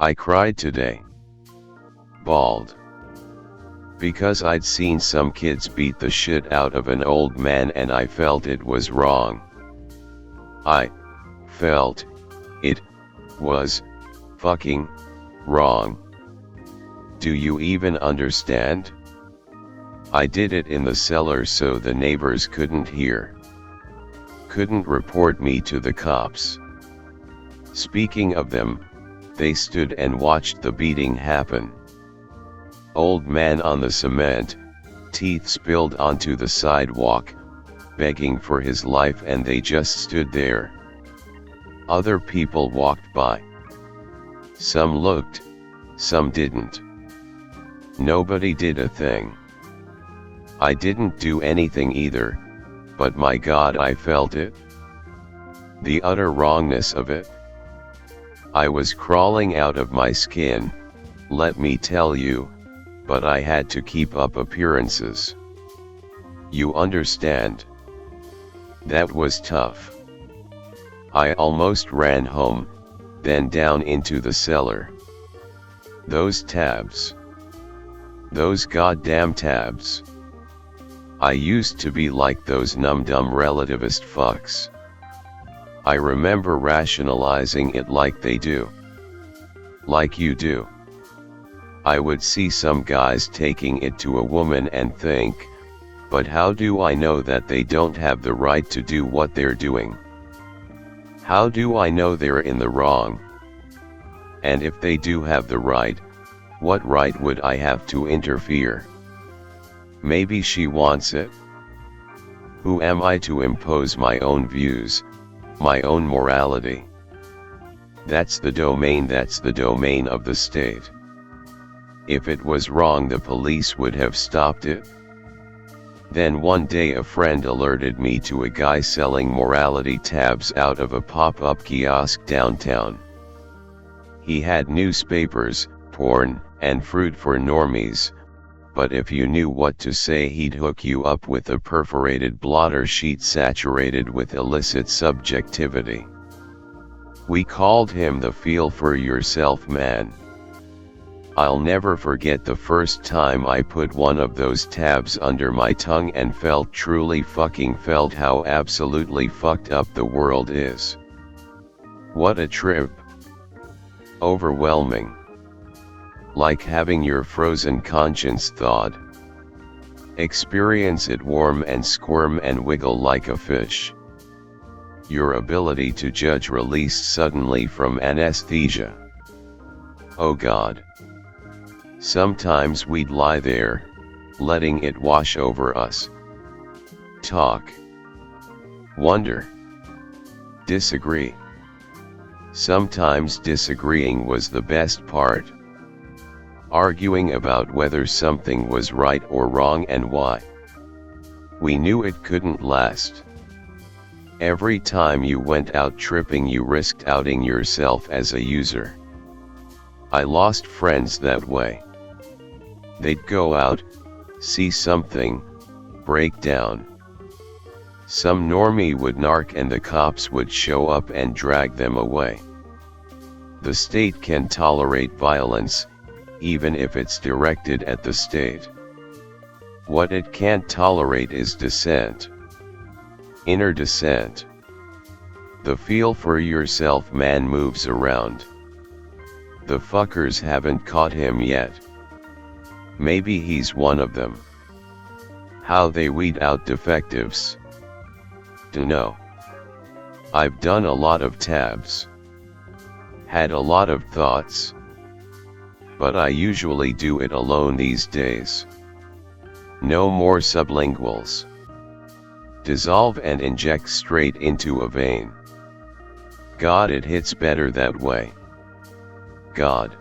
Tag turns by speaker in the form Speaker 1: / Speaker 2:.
Speaker 1: I cried today. Bald. Because I'd seen some kids beat the shit out of an old man and I felt it was wrong. I felt it was fucking wrong. Do you even understand? I did it in the cellar so the neighbors couldn't hear. Couldn't report me to the cops. Speaking of them, they stood and watched the beating happen. Old man on the cement, teeth spilled onto the sidewalk, begging for his life, and they just stood there. Other people walked by. Some looked, some didn't. Nobody did a thing. I didn't do anything either, but my God, I felt it. The utter wrongness of it. I was crawling out of my skin, let me tell you, but I had to keep up appearances. You understand? That was tough. I almost ran home, then down into the cellar. Those tabs. Those goddamn tabs. I used to be like those numb-dumb relativist fucks. I remember rationalizing it like they do. Like you do. I would see some guys taking it to a woman and think, but how do I know that they don't have the right to do what they're doing? How do I know they're in the wrong? And if they do have the right, what right would I have to interfere? Maybe she wants it. Who am I to impose my own views, my own morality? That's the domain of the state. If it was wrong, the police would have stopped it. Then one day a friend alerted me to a guy selling morality tabs out of a pop-up kiosk downtown. He had newspapers, porn, and fruit for normies, but if you knew what to say, he'd hook you up with a perforated blotter sheet saturated with illicit subjectivity. We called him the feel for yourself man. I'll never forget the first time I put one of those tabs under my tongue and truly felt how absolutely fucked up the world is. What a trip. Overwhelming. Like having your frozen conscience thawed. Experience it warm and squirm and wiggle like a fish. Your ability to judge released suddenly from anesthesia. Oh God. Sometimes we'd lie there, letting it wash over us. Talk. Wonder. Disagree. Sometimes disagreeing was the best part. Arguing about whether something was right or wrong and why. We knew it couldn't last. Every time you went out tripping, you risked outing yourself as a user. I lost friends that way. They'd go out, see something, break down. Some normie would narc and the cops would show up and drag them away. The state can tolerate violence, even if it's directed at the state. What it can't tolerate is dissent. Inner dissent. The feel for yourself man moves around. The fuckers haven't caught him yet. Maybe he's one of them. How they weed out defectives. Dunno. I've done a lot of tabs. Had a lot of thoughts. But I usually do it alone these days. No more sublinguals. Dissolve and inject straight into a vein. God, it hits better that way. God.